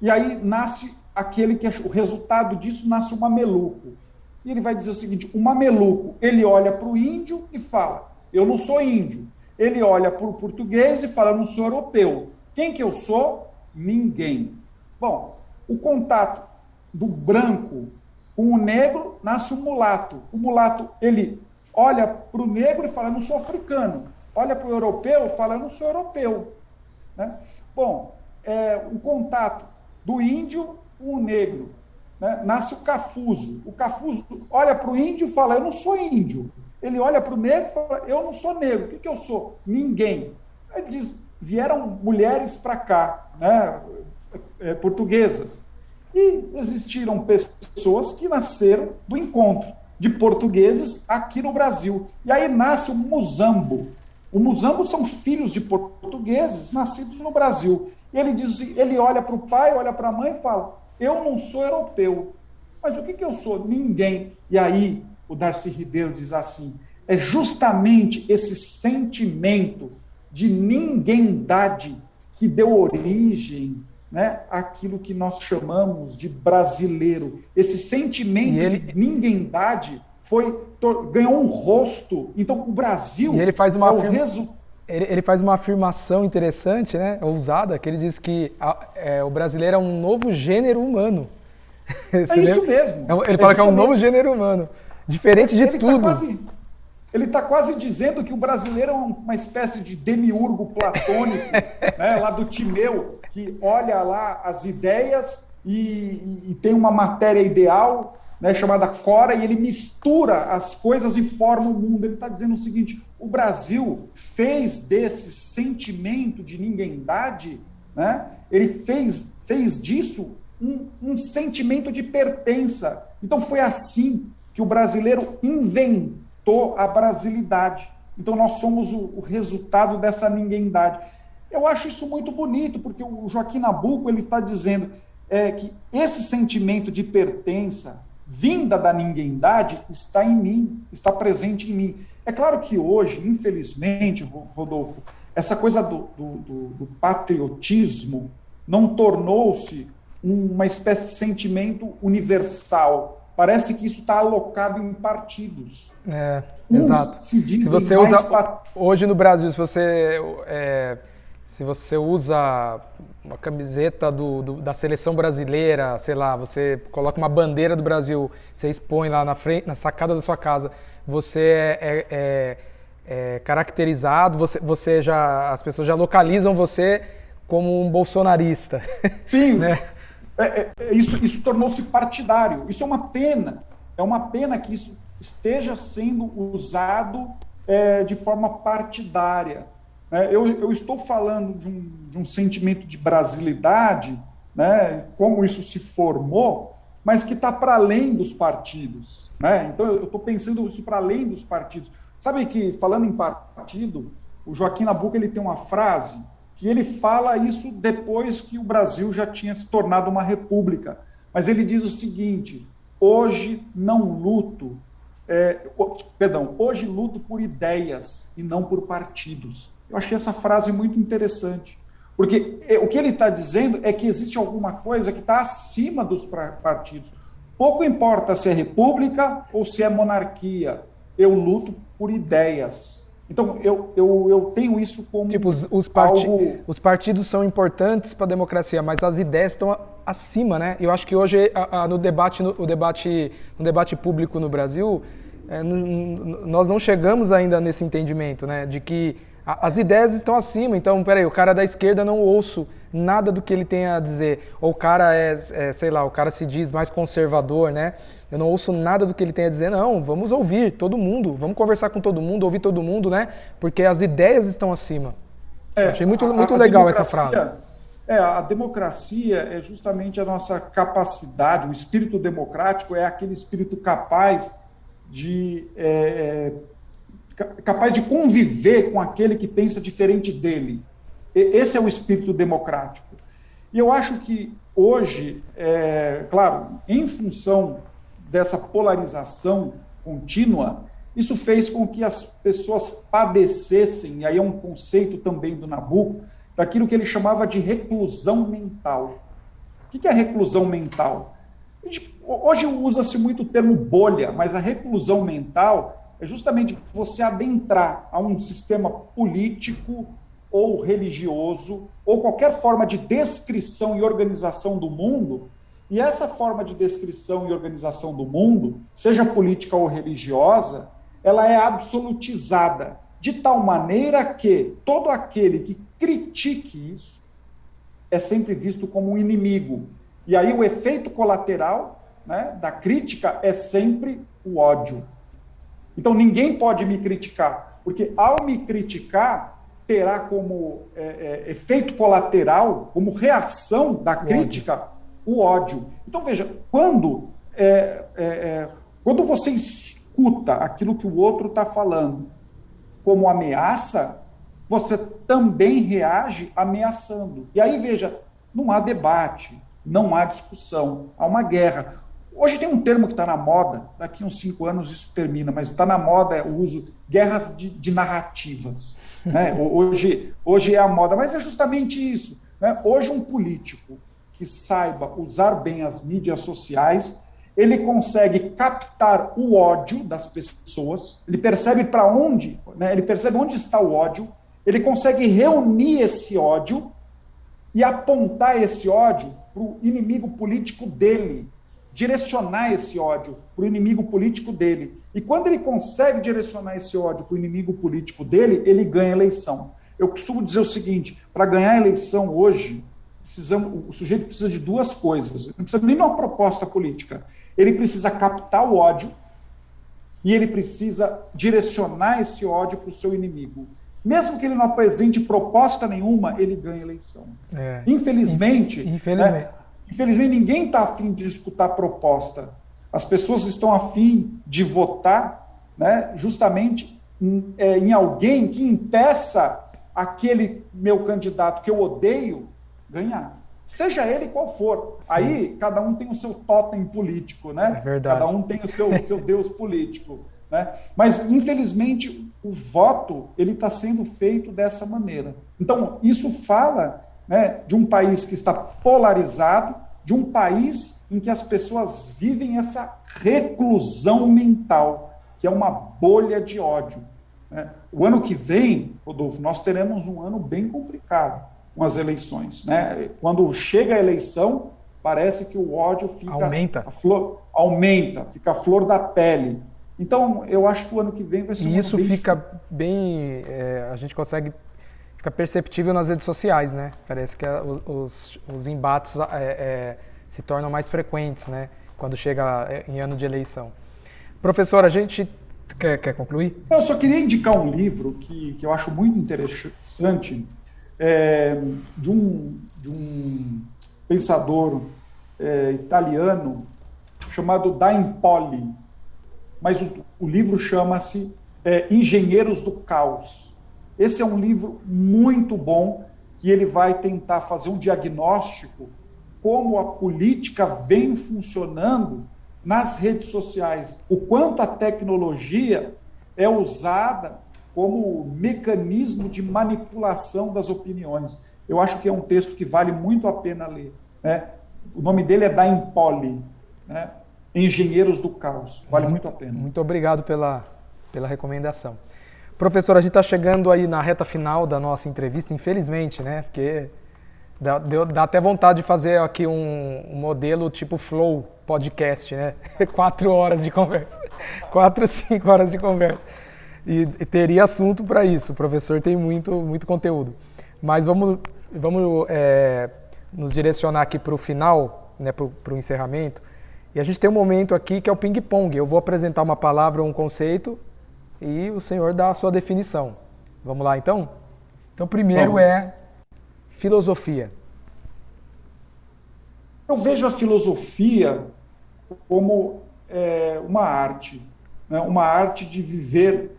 e aí nasce aquele que o resultado disso nasce o mameluco. E ele vai dizer o seguinte: o mameluco, ele olha para o índio e fala, eu não sou índio. Ele olha para o português e fala, eu não sou europeu. Quem que eu sou? Ninguém. Bom, o contato do branco com o negro nasce o mulato. O mulato, ele olha para o negro e fala, eu não sou africano. Olha para o europeu e fala, eu não sou europeu. Né? Bom, o contato do índio com o negro, né? Nasce o cafuso. O cafuso olha para o índio e fala, eu não sou índio. Ele olha para o negro e fala, eu não sou negro. O que eu sou? Ninguém. Ele diz, vieram mulheres para cá, né? Portuguesas. E existiram pessoas que nasceram do encontro de portugueses aqui no Brasil. E aí nasce o Muzambo. O Muzambo são filhos de portugueses nascidos no Brasil. E ele diz, ele olha para o pai, olha para a mãe e fala, eu não sou europeu. Mas o que eu sou? Ninguém. E aí o Darcy Ribeiro diz assim, é justamente esse sentimento de ninguémdade que deu origem, né, àquilo que nós chamamos de brasileiro. Esse sentimento de ninguémdade ganhou um rosto. Então o Brasil ele faz uma ele faz uma afirmação interessante, né, ousada, que ele diz que o brasileiro é um novo gênero humano. É isso mesmo. Ele fala que é um novo gênero humano, diferente de tudo. Ele está quase dizendo que o brasileiro é uma espécie de demiurgo platônico, né, lá do Timeu, que olha lá as ideias e tem uma matéria ideal, né, chamada Cora, e ele mistura as coisas e forma o mundo. Ele está dizendo o seguinte, o Brasil fez desse sentimento de ninguémdade, né, ele fez disso um sentimento de pertença. Então foi assim que o brasileiro inventou a brasilidade. Então nós somos o resultado dessa ninguémdade. Eu acho isso muito bonito, porque o Joaquim Nabuco ele está dizendo que esse sentimento de pertença, vinda da ninguémdade, está em mim, está presente em mim. É claro que hoje, infelizmente, Rodolfo, essa coisa do patriotismo não tornou-se uma espécie de sentimento universal. Parece que isso está alocado em partidos. Exato. Se você usa hoje no Brasil, se você usa uma camiseta da seleção brasileira, sei lá, você coloca uma bandeira do Brasil, você expõe lá na frente, na sacada da sua casa, você é caracterizado, as pessoas já localizam você como um bolsonarista. Sim. Né? Isso tornou-se partidário. Isso é uma pena. É uma pena que isso esteja sendo usado de forma partidária. Eu estou falando de um sentimento de brasilidade, né, como isso se formou, mas que está para além dos partidos. Né? Então, eu estou pensando isso para além dos partidos. Sabe que, falando em partido, o Joaquim Nabuco ele tem uma frase que ele fala isso depois que o Brasil já tinha se tornado uma república. Mas ele diz o seguinte, hoje hoje luto por ideias e não por partidos. Eu achei essa frase muito interessante, porque o que ele está dizendo é que existe alguma coisa que está acima dos partidos. Pouco importa se é república ou se é monarquia, eu luto por ideias. Então, eu tenho isso como os partidos são importantes para a democracia, mas as ideias estão acima, né? Eu acho que hoje, no debate público no Brasil, nós não chegamos ainda nesse entendimento, né? De que as ideias estão acima. Então, peraí, o cara da esquerda não ouço nada do que ele tem a dizer. Ou o cara sei lá, o cara se diz mais conservador, né? Eu não ouço nada do que ele tem a dizer. Não, vamos ouvir todo mundo, vamos conversar com todo mundo, ouvir todo mundo, né? Porque as ideias estão acima. Eu achei muito legal essa frase. A democracia é justamente a nossa capacidade, o espírito democrático é aquele espírito capaz de conviver com aquele que pensa diferente dele. Esse é o espírito democrático. E eu acho que hoje, claro, em função dessa polarização contínua, isso fez com que as pessoas padecessem, e aí é um conceito também do Nabucco, daquilo que ele chamava de reclusão mental. O que é reclusão mental? Hoje usa-se muito o termo bolha, mas a reclusão mental é justamente você adentrar a um sistema político ou religioso, ou qualquer forma de descrição e organização do mundo, e essa forma de descrição e organização do mundo, seja política ou religiosa, ela é absolutizada, de tal maneira que todo aquele que critique isso é sempre visto como um inimigo. E aí o efeito colateral, né, da crítica é sempre o ódio. Então ninguém pode me criticar, porque ao me criticar, terá como efeito colateral, como reação da crítica, o ódio. Então veja, quando você escuta aquilo que o outro está falando como ameaça, você também reage ameaçando. E aí, veja, não há debate, não há discussão, há uma guerra. Hoje tem um termo que está na moda, daqui uns 5 anos isso termina, mas está na moda o uso guerras de narrativas. Né? Hoje é a moda, mas é justamente isso. Né? Hoje um político que saiba usar bem as mídias sociais, ele consegue captar o ódio das pessoas, ele percebe para onde, né? Ele percebe onde está o ódio, ele consegue reunir esse ódio e apontar esse ódio para o inimigo político dele, direcionar esse ódio para o inimigo político dele. E quando ele consegue direcionar esse ódio para o inimigo político dele, ele ganha a eleição. Eu costumo dizer o seguinte, para ganhar a eleição hoje, o sujeito precisa de 2 coisas, não precisa nem de uma proposta política. Ele precisa captar o ódio e ele precisa direcionar esse ódio para o seu inimigo. Mesmo que ele não apresente proposta nenhuma, ele ganha a eleição. Infelizmente, ninguém está afim de escutar proposta. As pessoas estão afim de votar, né, justamente em alguém que impeça aquele meu candidato que eu odeio ganhar. Seja ele qual for. Sim. Aí, cada um tem o seu tótem político, né? É verdade. Cada um tem o seu Deus político. Né? Mas, infelizmente, o voto ele está sendo feito dessa maneira. Então, isso fala, né, de um país que está polarizado, de um país em que as pessoas vivem essa reclusão mental, que é uma bolha de ódio. Né? O ano que vem, Rodolfo, nós teremos um ano bem complicado com as eleições. Né? Quando chega a eleição, parece que o ódio fica... Fica a flor da pele. Então, eu acho que o ano que vem vai ser um ano isso fica bem... a gente consegue... Fica perceptível nas redes sociais, né? Parece que os embates se tornam mais frequentes, né? Quando chega em ano de eleição. Professor, a gente... Quer concluir? Eu só queria indicar um livro que eu acho muito interessante, de um pensador italiano chamado Da Empoli, mas o livro chama-se Engenheiros do Caos. Esse é um livro muito bom, que ele vai tentar fazer um diagnóstico como a política vem funcionando nas redes sociais, o quanto a tecnologia é usada como mecanismo de manipulação das opiniões. Eu acho que é um texto que vale muito a pena ler. Né? O nome dele é Da Empoli, né? Engenheiros do Caos. Vale muito a pena. Muito obrigado pela recomendação. Professor, a gente está chegando aí na reta final da nossa entrevista, infelizmente, né? Porque dá até vontade de fazer aqui um modelo tipo Flow podcast, né? 4 horas de conversa. 4, 5 horas de conversa. E teria assunto para isso. O professor tem muito conteúdo. Mas vamos nos direcionar aqui para o final, né? Para o encerramento. E a gente tem um momento aqui que é o ping-pong. Eu vou apresentar uma palavra ou um conceito e o senhor dá a sua definição. Vamos lá, então? Então, primeiro é filosofia. Eu vejo a filosofia como uma arte, né? Uma arte de viver,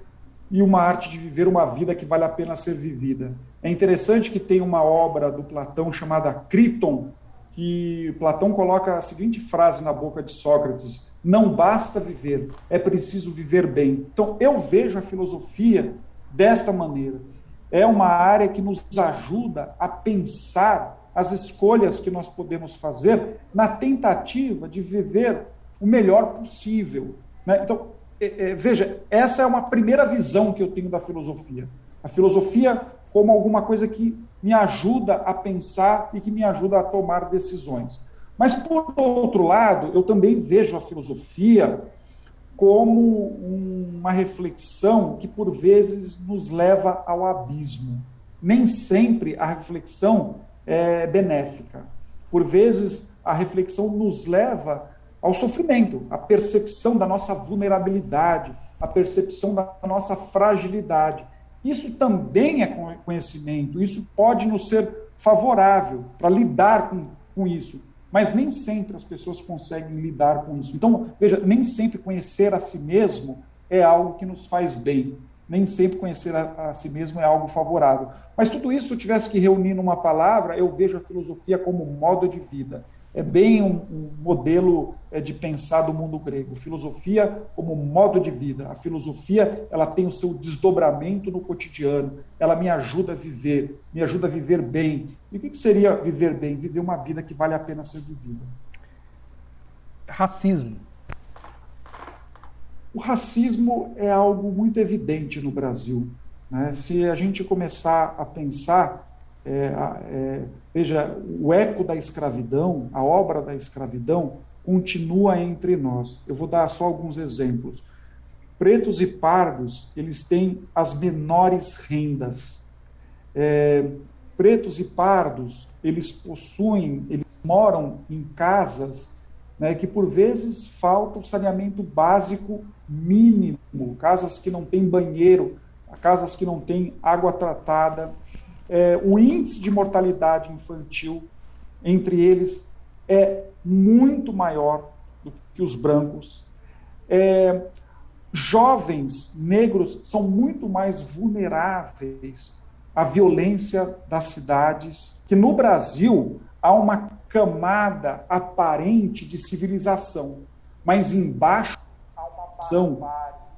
e uma arte de viver uma vida que vale a pena ser vivida. É interessante que tem uma obra do Platão chamada Criton, que Platão coloca a seguinte frase na boca de Sócrates: não basta viver, é preciso viver bem. Então, eu vejo a filosofia desta maneira. É uma área que nos ajuda a pensar as escolhas que nós podemos fazer na tentativa de viver o melhor possível, né? Então, veja, essa é uma primeira visão que eu tenho da filosofia. A filosofia como alguma coisa que me ajuda a pensar e que me ajuda a tomar decisões. Mas, por outro lado, eu também vejo a filosofia como uma reflexão que, por vezes, nos leva ao abismo. Nem sempre a reflexão é benéfica. Por vezes, a reflexão nos leva ao sofrimento, à percepção da nossa vulnerabilidade, à percepção da nossa fragilidade. Isso também é conhecimento, isso pode nos ser favorável para lidar com isso, mas nem sempre as pessoas conseguem lidar com isso. Então, veja, nem sempre conhecer a si mesmo é algo que nos faz bem, nem sempre conhecer a si mesmo é algo favorável. Mas tudo isso, se eu tivesse que reunir numa palavra, eu vejo a filosofia como modo de vida. É bem um modelo de pensar do mundo grego. Filosofia como modo de vida. A filosofia, ela tem o seu desdobramento no cotidiano. Ela me ajuda a viver bem. E o que seria viver bem? Viver uma vida que vale a pena ser vivida. Racismo. O racismo é algo muito evidente no Brasil, né? Se a gente começar a pensar, veja, o eco da escravidão, a obra da escravidão, continua entre nós. Eu vou dar só alguns exemplos. Pretos e pardos, eles têm as menores rendas. Pretos e pardos, eles moram em casas, né, que por vezes falta o saneamento básico mínimo, casas que não têm banheiro, casas que não têm água tratada. O índice de mortalidade infantil entre eles é muito maior do que os brancos. Jovens negros são muito mais vulneráveis à violência das cidades, que no Brasil há uma camada aparente de civilização, mas embaixo há uma ação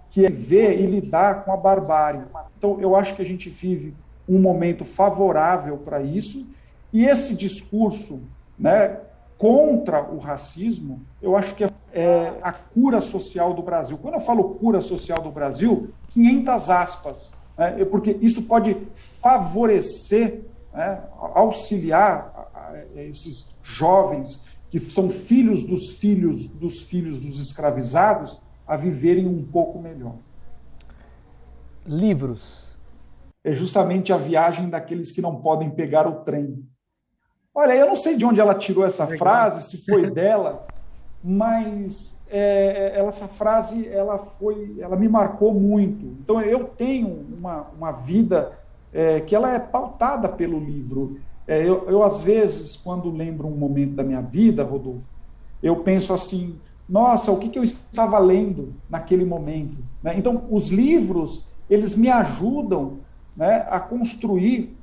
que é ver e lidar com a barbárie. Então, eu acho que a gente vive um momento favorável para isso, e esse discurso, né, contra o racismo, eu acho que é a cura social do Brasil. Quando eu falo cura social do Brasil, 500 aspas, né, porque isso pode favorecer, né, auxiliar esses jovens que são filhos dos escravizados a viverem um pouco melhor. Livros. É justamente a viagem daqueles que não podem pegar o trem. Olha, eu não sei de onde ela tirou essa frase, se foi dela, mas essa frase ela me marcou muito. Então, eu tenho uma vida que ela é pautada pelo livro. Eu, às vezes, quando lembro um momento da minha vida, Rodolfo, eu penso assim, nossa, o que eu estava lendo naquele momento, né? Então, os livros, eles me ajudam, né, a construir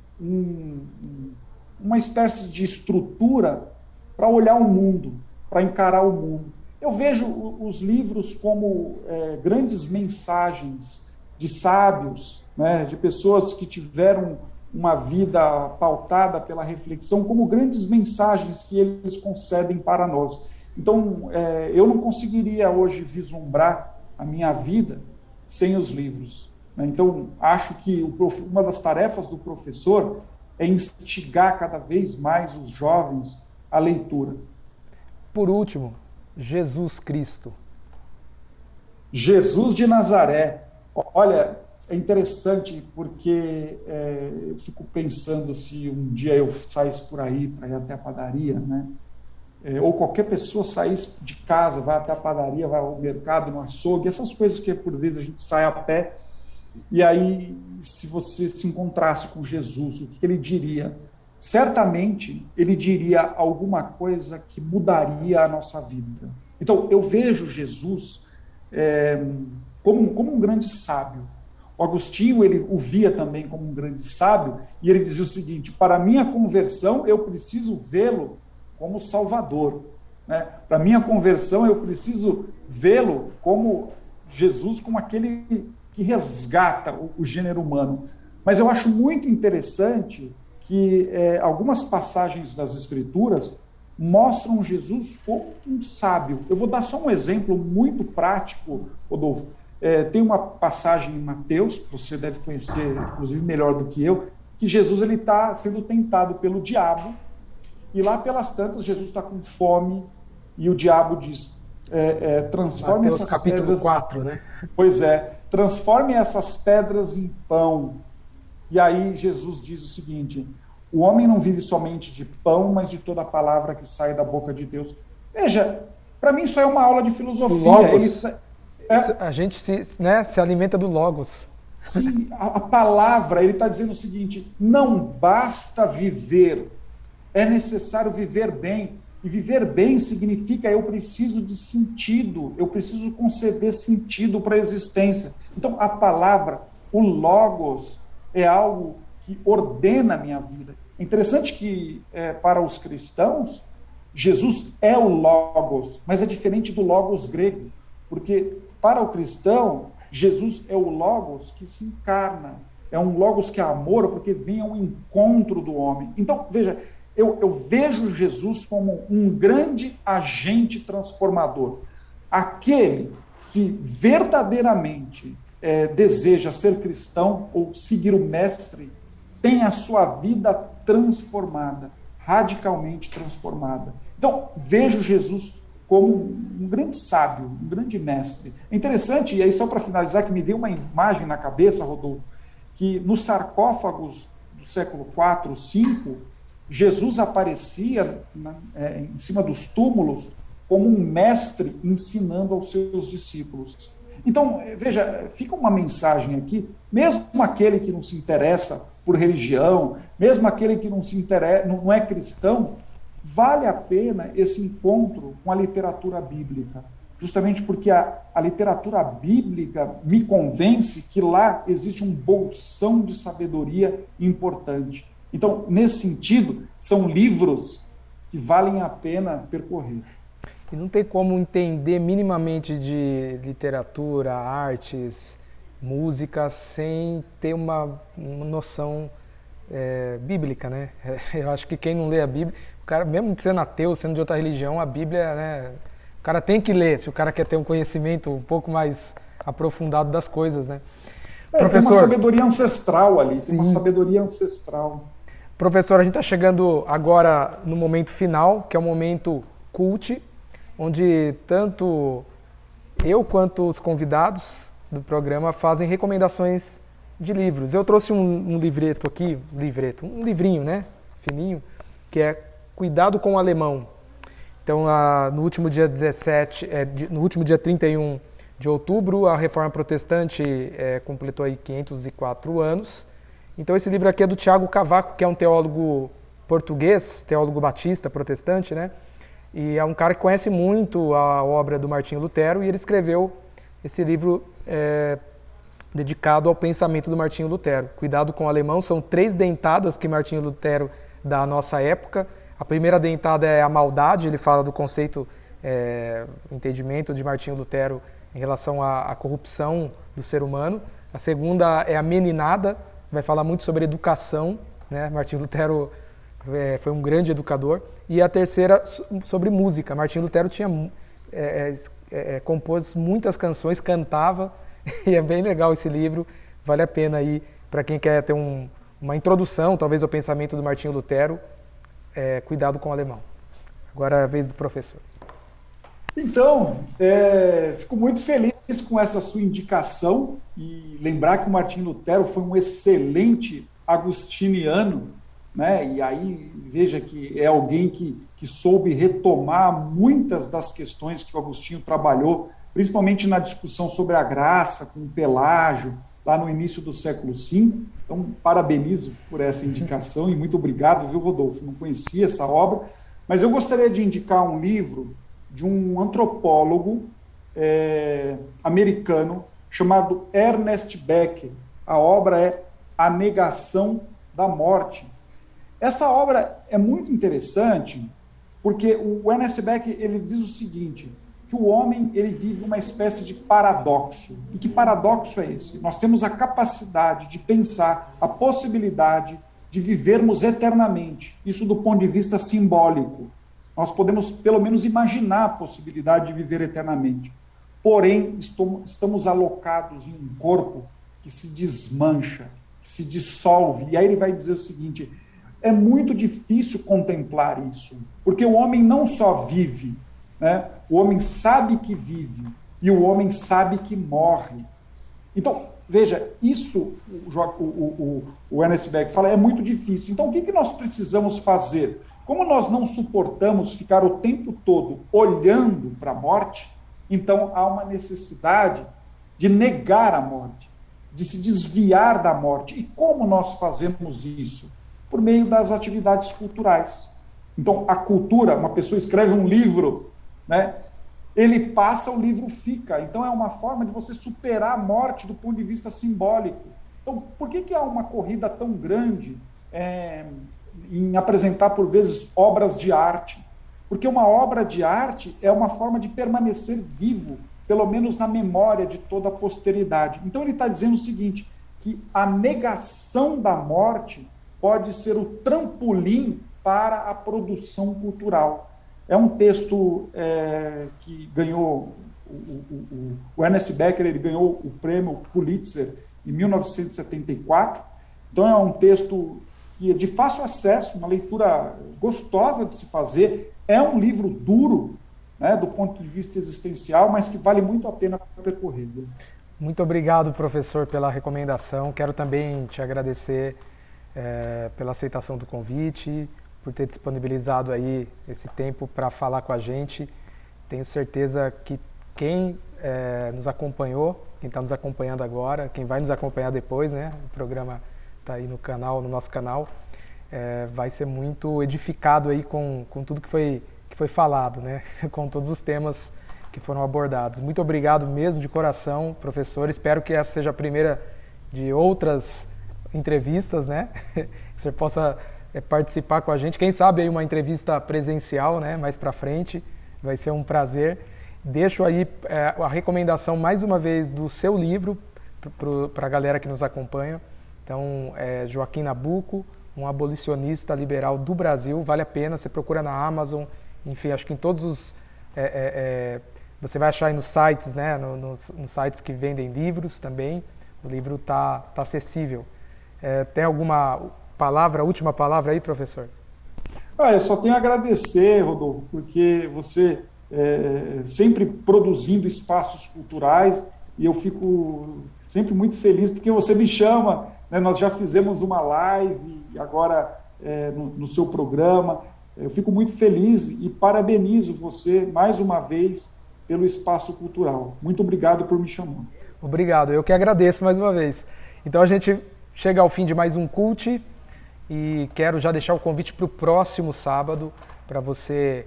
uma espécie de estrutura para olhar o mundo, para encarar o mundo. Eu vejo os livros como grandes mensagens de sábios, né, de pessoas que tiveram uma vida pautada pela reflexão, como grandes mensagens que eles concedem para nós. Então, eu não conseguiria hoje vislumbrar a minha vida sem os livros. Então, acho que uma das tarefas do professor é instigar cada vez mais os jovens à leitura. Por último, Jesus Cristo. Jesus de Nazaré. Olha, é interessante porque eu fico pensando se um dia eu saísse por aí para ir até a padaria, né? Ou qualquer pessoa saísse de casa, vai até a padaria, vai ao mercado, no açougue, essas coisas que por vezes a gente sai a pé. E aí, se você se encontrasse com Jesus, o que ele diria? Certamente, ele diria alguma coisa que mudaria a nossa vida. Então, eu vejo Jesus como um grande sábio, O Agostinho, ele o via também como um grande sábio, e ele dizia o seguinte: para minha conversão, eu preciso vê-lo como Salvador. Né? Para minha conversão, eu preciso vê-lo como Jesus, como aquele que resgata o gênero humano. Mas eu acho muito interessante que algumas passagens das Escrituras mostram Jesus como um sábio. Eu vou dar só um exemplo muito prático, Rodolfo. Tem uma passagem em Mateus, que você deve conhecer, inclusive, melhor do que eu, que Jesus está sendo tentado pelo diabo, e lá pelas tantas, Jesus está com fome, e o diabo diz, transforme Mateus essas capítulo pedras... 4, né? Pois é, transforme essas pedras em pão. E aí Jesus diz o seguinte: o homem não vive somente de pão, mas de toda a palavra que sai da boca de Deus. Veja, para mim isso é uma aula de filosofia. Logos. A gente se alimenta do Logos. Sim, a palavra, ele está dizendo o seguinte: não basta viver, é necessário viver bem. E viver bem significa eu preciso de sentido, eu preciso conceder sentido para a existência. Então, a palavra, o Logos, é algo que ordena a minha vida. É interessante que, para os cristãos, Jesus é o Logos, mas é diferente do Logos grego, porque para o cristão, Jesus é o Logos que se encarna, é um Logos que é amor, porque vem ao encontro do homem. Então, veja, eu vejo Jesus como um grande agente transformador, aquele que verdadeiramente deseja ser cristão ou seguir o mestre, tem a sua vida transformada, radicalmente transformada. Então, vejo Jesus como um grande sábio, um grande mestre. É interessante, e aí só para finalizar, que me veio uma imagem na cabeça, Rodolfo, que nos sarcófagos do século IV, V, Jesus aparecia em cima dos túmulos como um mestre ensinando aos seus discípulos. Então, veja, fica uma mensagem aqui, mesmo aquele que não se interessa por religião, mesmo aquele que não se interessa, não é cristão, vale a pena esse encontro com a literatura bíblica, justamente porque a literatura bíblica me convence que lá existe um bolsão de sabedoria importante. Então, nesse sentido, são livros que valem a pena percorrer. E não tem como entender minimamente de literatura, artes, música, sem ter uma noção bíblica, né? Eu acho que quem não lê a Bíblia, o cara, mesmo sendo ateu, sendo de outra religião, a Bíblia, né, o cara tem que ler, se o cara quer ter um conhecimento um pouco mais aprofundado das coisas, né? Professor, tem uma sabedoria ancestral ali, sim. Tem uma sabedoria ancestral. Professor, a gente está chegando agora no momento final, que é o momento cult, onde tanto eu quanto os convidados do programa fazem recomendações de livros. Eu trouxe um livreto aqui, um livrinho, né, fininho, que é Cuidado com o Alemão. Então, no último dia 31 de outubro, a Reforma Protestante completou aí 504 anos. Então, esse livro aqui é do Tiago Cavaco, que é um teólogo português, teólogo batista, protestante, né? E é um cara que conhece muito a obra do Martinho Lutero, e ele escreveu esse livro dedicado ao pensamento do Martinho Lutero. Cuidado com o Alemão, são 3 dentadas que Martinho Lutero dá à nossa época. A primeira dentada é a maldade, ele fala do conceito, entendimento de Martinho Lutero em relação à corrupção do ser humano. A segunda é a meninada, vai falar muito sobre educação, né? Martinho Lutero foi um grande educador. E a terceira sobre música. Martinho Lutero compôs muitas canções, cantava, e é bem legal esse livro, vale a pena aí para quem quer ter uma introdução, talvez, ao pensamento do Martinho Lutero. Cuidado com o Alemão. Agora é a vez do professor. Então, fico muito feliz com essa sua indicação, e lembrar que o Martinho Lutero foi um excelente agostiniano, né? E aí veja que é alguém que soube retomar muitas das questões que o Agostinho trabalhou, principalmente na discussão sobre a graça com o Pelágio, lá no início do século V. Então, parabenizo por essa indicação e muito obrigado, viu, Rodolfo? Não conhecia essa obra, mas eu gostaria de indicar um livro de um antropólogo americano chamado Ernest Becker. A obra é A Negação da Morte. Essa obra é muito interessante porque o Ernest Beck ele diz o seguinte, que o homem ele vive uma espécie de paradoxo. E que paradoxo é esse? Nós temos a capacidade de pensar a possibilidade de vivermos eternamente. Isso do ponto de vista simbólico. Nós podemos, pelo menos, imaginar a possibilidade de viver eternamente. Porém, estamos alocados em um corpo que se desmancha, que se dissolve. E aí ele vai dizer o seguinte, é muito difícil contemplar isso, porque o homem não só vive, né? O homem sabe que vive e o homem sabe que morre. Então, veja, isso o Ernest Beck fala, é muito difícil. Então, o que nós precisamos fazer? Como nós não suportamos ficar o tempo todo olhando para a morte, então há uma necessidade de negar a morte, de se desviar da morte. E como nós fazemos isso? Por meio das atividades culturais. Então, a cultura, uma pessoa escreve um livro, né? Ele passa, o livro fica. Então, é uma forma de você superar a morte do ponto de vista simbólico. Então, por que há uma corrida tão grande em apresentar, por vezes, obras de arte? Porque uma obra de arte é uma forma de permanecer vivo, pelo menos na memória de toda a posteridade. Então, ele está dizendo o seguinte, que a negação da morte pode ser o trampolim para a produção cultural. É um texto que ganhou, o Ernest Becker ele ganhou o prêmio Pulitzer em 1974, então é um texto que é de fácil acesso, uma leitura gostosa de se fazer, é um livro duro, né, do ponto de vista existencial, mas que vale muito a pena percorrer. Muito obrigado, professor, pela recomendação. Quero também te agradecer pela aceitação do convite, por ter disponibilizado aí esse tempo para falar com a gente. Tenho certeza que quem nos acompanhou, quem está nos acompanhando agora, quem vai nos acompanhar depois, né? O programa está aí no canal, no nosso canal, vai ser muito edificado aí com tudo que foi falado, né? Com todos os temas que foram abordados. Muito obrigado mesmo de coração, professor. Espero que essa seja a primeira de outras entrevistas, né? Que você possa participar com a gente. Quem sabe aí uma entrevista presencial, né? Mais para frente. Vai ser um prazer. Deixo aí a recomendação mais uma vez do seu livro para a galera que nos acompanha. Então, Joaquim Nabuco, um abolicionista liberal do Brasil. Vale a pena, você procura na Amazon, enfim, acho que em todos os... você vai achar aí nos sites, né? Nos sites que vendem livros também. O livro está acessível. Tem alguma última palavra aí, professor? Eu só tenho a agradecer, Rodolfo, porque você sempre produzindo espaços culturais e eu fico sempre muito feliz porque você me chama, né? Nós já fizemos uma live agora no seu programa. Eu fico muito feliz e parabenizo você mais uma vez pelo espaço cultural. Muito obrigado por me chamar. Obrigado, eu que agradeço mais uma vez. Então a gente chega ao fim de mais um Cult e quero já deixar o convite para o próximo sábado para você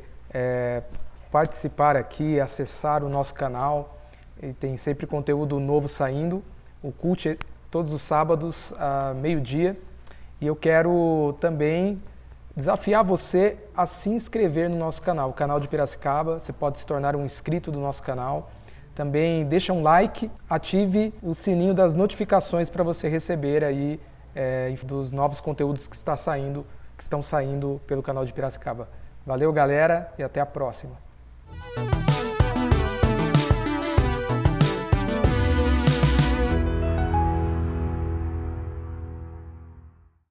participar aqui, acessar o nosso canal. E tem sempre conteúdo novo saindo. O Cult é todos os sábados, meio-dia. E eu quero também desafiar você a se inscrever no nosso canal, o canal de Piracicaba. Você pode se tornar um inscrito do nosso canal. Também deixa um like, ative o sininho das notificações para você receber aí dos novos conteúdos que estão saindo pelo canal de Piracicaba. Valeu, galera, e até a próxima.